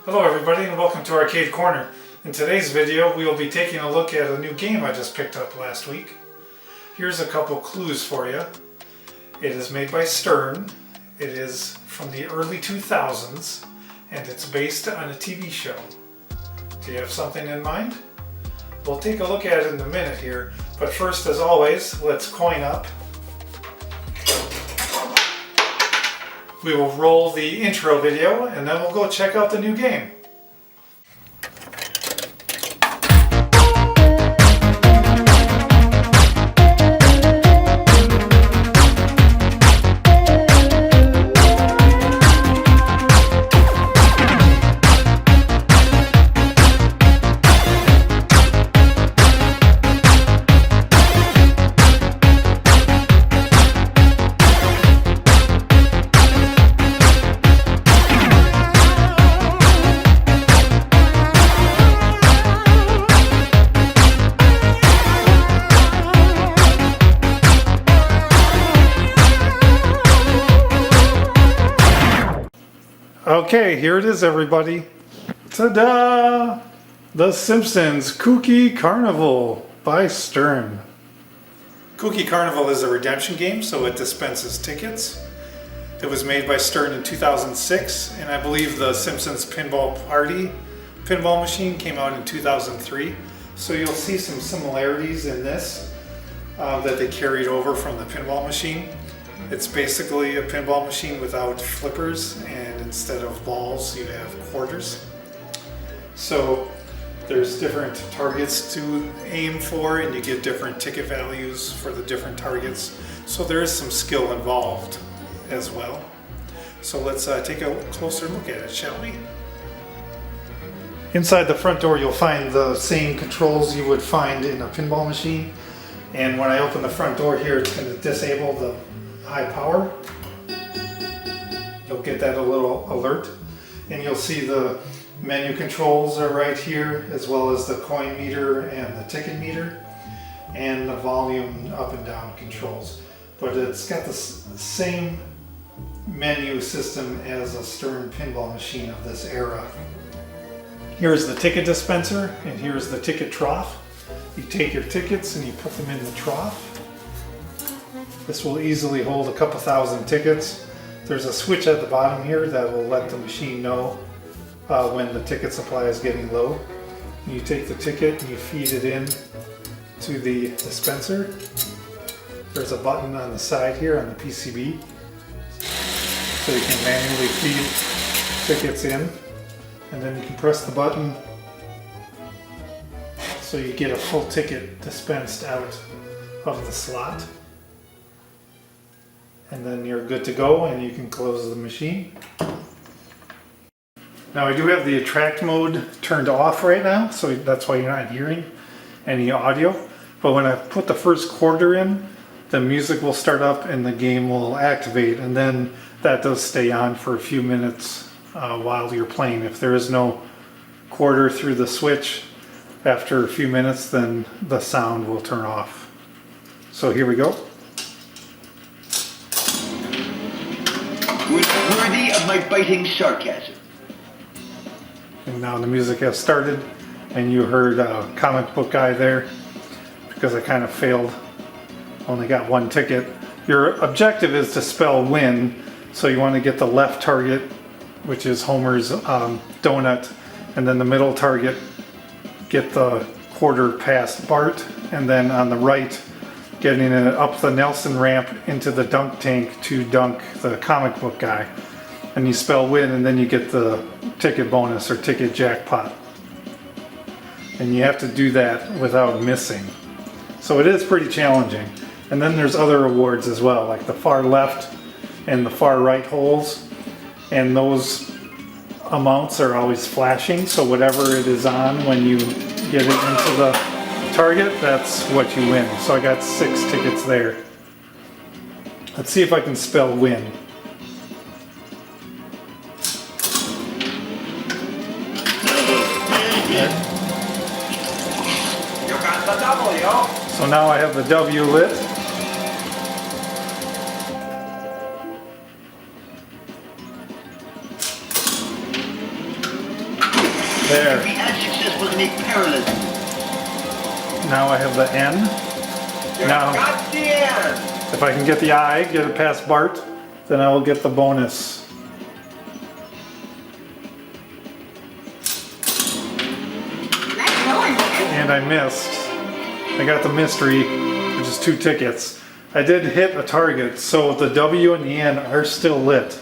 Hello everybody and welcome to Arcade Corner. In today's video we will be taking a look at a new game I just picked up last week. Here's a couple clues for you. It is made by Stern. It is from the early 2000s and it's based on a TV show. Do you have something in mind? We'll take a look at it in a minute here, but first, as always, let's coin up. We will roll the intro video and then we'll go check out the new game. Okay, here it is everybody. Ta-da! The Simpsons Kooky Carnival by Stern. Kooky Carnival is a redemption game, so it dispenses tickets. It was made by Stern in 2006, and I believe the Simpsons Pinball Party pinball machine came out in 2003. So you'll see some similarities in this that they carried over from the pinball machine. It's basically a pinball machine without flippers, and instead of balls you have quarters. So there's different targets to aim for and you get different ticket values for the different targets. So there is some skill involved as well. So let's take a closer look at it, shall we? Inside the front door you'll find the same controls you would find in a pinball machine. And when I open the front door here, it's going to disable the high power. You'll get that a little alert, and you'll see the menu controls are right here, as well as the coin meter and the ticket meter and the volume up and down controls. But it's got the same menu system as a Stern pinball machine of this era. Here's the ticket dispenser and here's the ticket trough. You take your tickets and you put them in the trough. This will easily hold a couple thousand tickets. There's a switch at the bottom here that will let the machine know when the ticket supply is getting low. You take the ticket and you feed it in to the dispenser. There's a button on the side here on the PCB, so you can manually feed tickets in, and then you can press the button so you get a full ticket dispensed out of the slot. And then you're good to go and you can close the machine. Now I do have the attract mode turned off right now, so that's why you're not hearing any audio. But when I put the first quarter in, the music will start up and the game will activate, and then that does stay on for a few minutes while you're playing. If there is no quarter through the switch after a few minutes, then the sound will turn off. So here we go. Worthy of my biting sarcasm. And now the music has started, and you heard a comic book guy there because I kind of failed. Only got one ticket. Your objective is to spell win, so you want to get the left target, which is Homer's donut, and then the middle target, get the quarter past Bart, and then on the right, getting it up the Nelson ramp into the dunk tank to dunk the comic book guy. And you spell win, and then you get the ticket bonus or ticket jackpot. And you have to do that without missing. So it is pretty challenging. And then there's other awards as well, like the far left and the far right holes. And those amounts are always flashing, so whatever it is on when you get it into the target, that's what you win. So I got 6 tickets there. Let's see if I can spell win. You got the W. So now I have the W lit. There. Be as successful in a parallelism. Now I have the N. Now, Got the end. if I can get the I, get it past Bart, then I will get the bonus. Nice going, man. And I missed. I got the mystery, which is 2 tickets. I did hit a target, so the W and the N are still lit.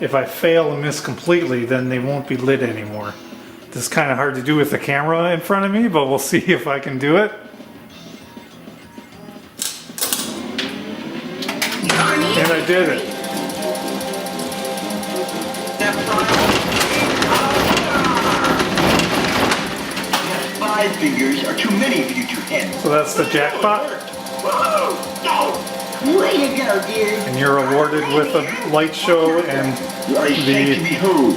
If I fail and miss completely, then they won't be lit anymore. This is kind of hard to do with the camera in front of me, but we'll see if I can do it. And I did it. Yes, 5 fingers are too many for you to handle. So that's the jackpot, Way to go, dude. and you're awarded with a light show and You are a sight to the behold.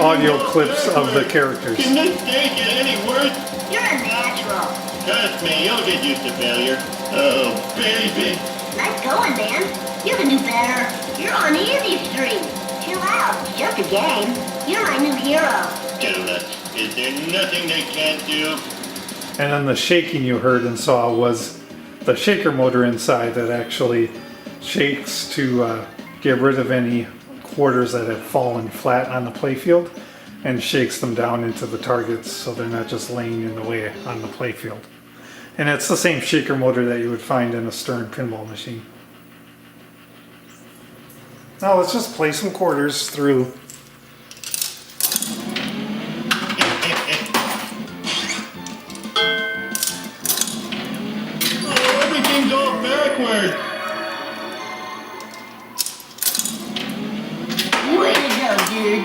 audio clips of the characters. Can this day get any worse? You're a natural. Trust me, you'll get used to failure. Oh, baby. Nice going, man. You can do better. You're on easy street. Chill out. It's just a game. You're my new hero. Donuts. Is there nothing they can't do? And then the shaking you heard and saw was the shaker motor inside that actually shakes to get rid of any quarters that have fallen flat on the playfield and shakes them down into the targets so they're not just laying in the way on the playfield. And it's the same shaker motor that you would find in a Stern pinball machine. Now let's just play some quarters through. Oh, everything's all backward. Way to go, dude.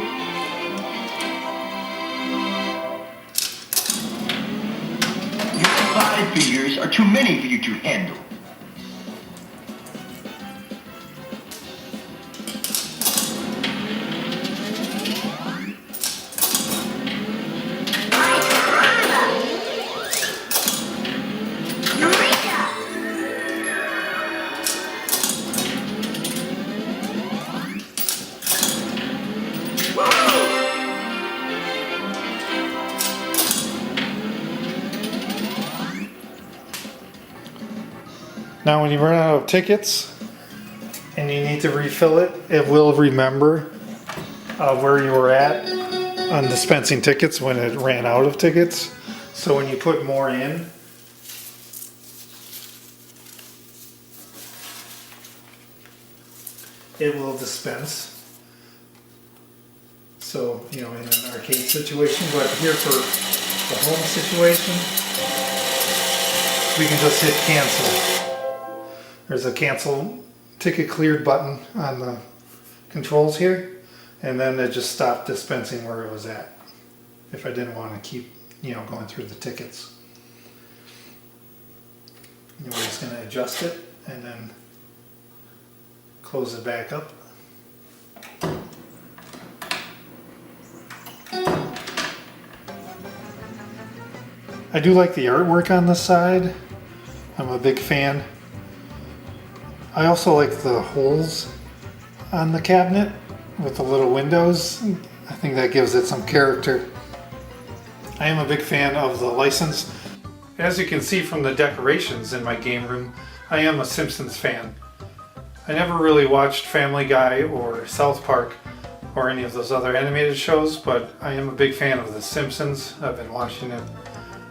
Your 5 fingers are too many for you to handle. Eureka! Now when you run out of tickets and you need to refill it, it will remember where you were at on dispensing tickets when it ran out of tickets. So when you put more in, it will dispense. So, you know, in an arcade situation, but here for the home situation, we can just hit cancel. There's a cancel ticket cleared button on the controls here, and then it just stopped dispensing where it was at if I didn't want to keep, you know, going through the tickets. We're just going to adjust it and then close it back up. I do like the artwork on the side. I'm a big fan. I also like the holes on the cabinet with the little windows. I think that gives it some character. I am a big fan of the license. As you can see from the decorations in my game room, I am a Simpsons fan. I never really watched Family Guy or South Park or any of those other animated shows, but I am a big fan of The Simpsons. I've been watching it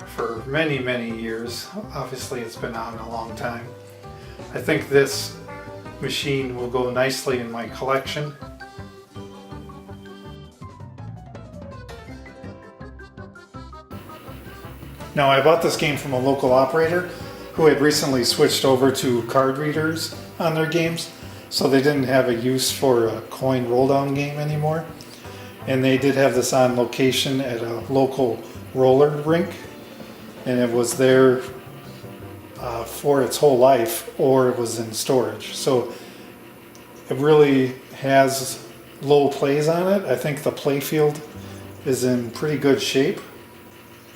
for many, many years. Obviously it's been on a long time. I think this machine will go nicely in my collection. Now I bought this game from a local operator who had recently switched over to card readers on their games, so they didn't have a use for a coin roll down game anymore. And they did have this on location at a local roller rink, and it was there for its whole life, or it was in storage. So it really has low plays on it. I think the playfield is in pretty good shape.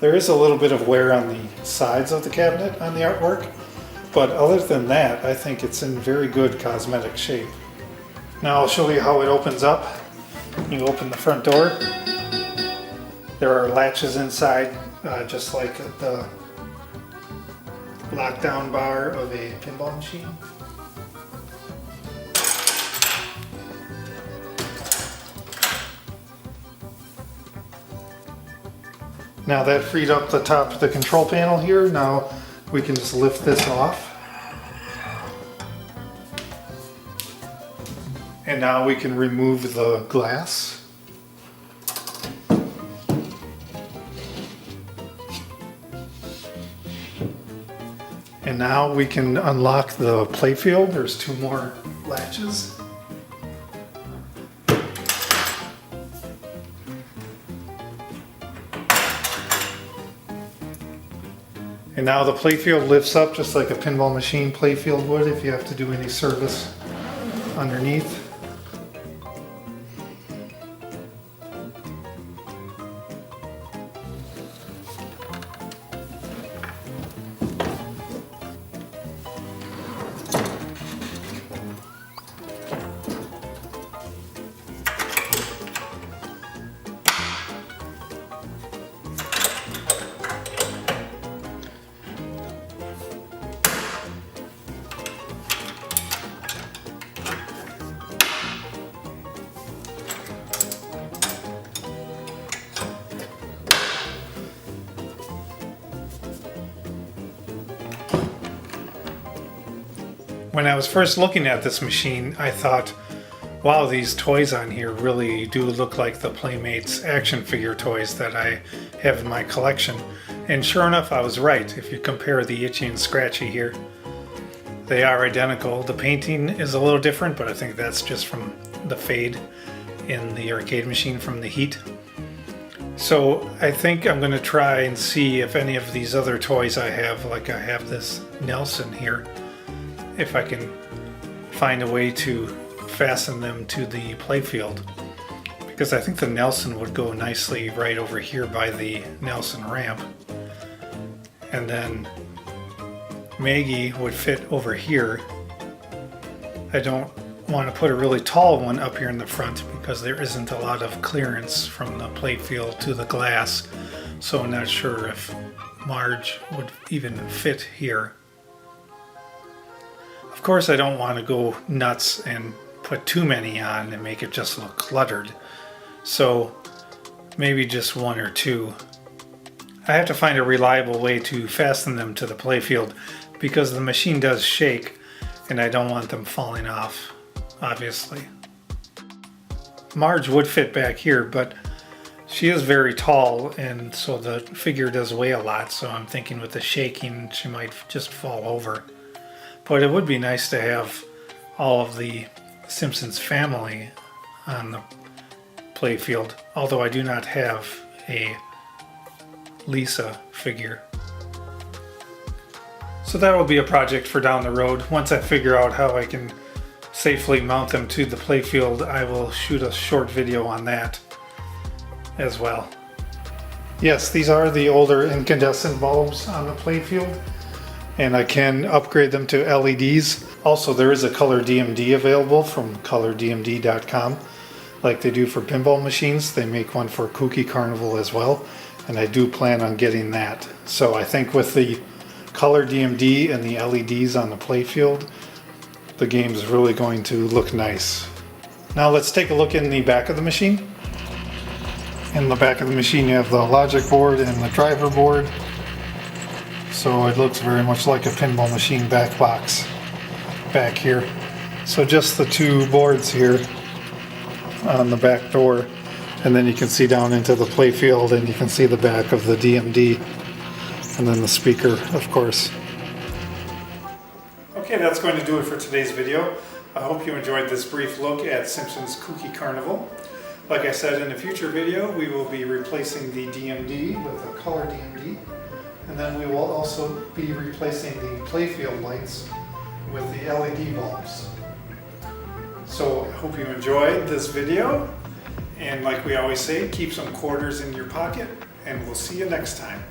There is a little bit of wear on the sides of the cabinet on the artwork, but other than that, I think it's in very good cosmetic shape. Now I'll show you how it opens up. You open the front door, There are latches inside, just like the lockdown bar of a pinball machine. Now that freed up the top of the control panel here. Now we can just lift this off. And now we can remove the glass. And now we can unlock the playfield. There's 2 more latches. And now the playfield lifts up just like a pinball machine playfield would if you have to do any service underneath. When I was first looking at this machine, I thought, wow, these toys on here really do look like the Playmates action figure toys that I have in my collection. And sure enough, I was right. If you compare the Itchy and Scratchy here, they are identical. The painting is a little different, but I think that's just from the fade in the arcade machine from the heat. So I think I'm going to try and see if any of these other toys I have, like I have this Nelson here, if I can find a way to fasten them to the playfield, because I think the Nelson would go nicely right over here by the Nelson ramp, and then Maggie would fit over here. I don't want to put a really tall one up here in the front because there isn't a lot of clearance from the playfield to the glass, so I'm not sure if Marge would even fit here. Of course, I don't want to go nuts and put too many on and make it just look cluttered. So maybe just 1 or 2. I have to find a reliable way to fasten them to the playfield because the machine does shake and I don't want them falling off, obviously. Marge would fit back here, but she is very tall and so the figure does weigh a lot, so I'm thinking with the shaking she might just fall over. But it would be nice to have all of the Simpsons family on the playfield, although I do not have a Lisa figure. So that will be a project for down the road. Once I figure out how I can safely mount them to the playfield, I will shoot a short video on that as well. Yes, these are the older incandescent bulbs on the playfield, and I can upgrade them to LEDs. Also, there is a color DMD available from colordmd.com, like they do for pinball machines. They make one for Kooky Carnival as well, and I do plan on getting that. So I think with the color DMD and the LEDs on the playfield, the game is really going to look nice. Now let's take a look in the back of the machine. In the back of the machine you have the logic board and the driver board. So it looks very much like a pinball machine back box back here. So just the 2 boards here on the back door, and then you can see down into the playfield and you can see the back of the DMD and then the speaker, of course. Okay, that's going to do it for today's video. I hope you enjoyed this brief look at Simpsons Kooky Carnival. Like I said, in a future video we will be replacing the DMD with a color DMD. And then we will also be replacing the playfield lights with the LED bulbs. So I hope you enjoyed this video. And like we always say, keep some quarters in your pocket, and we'll see you next time.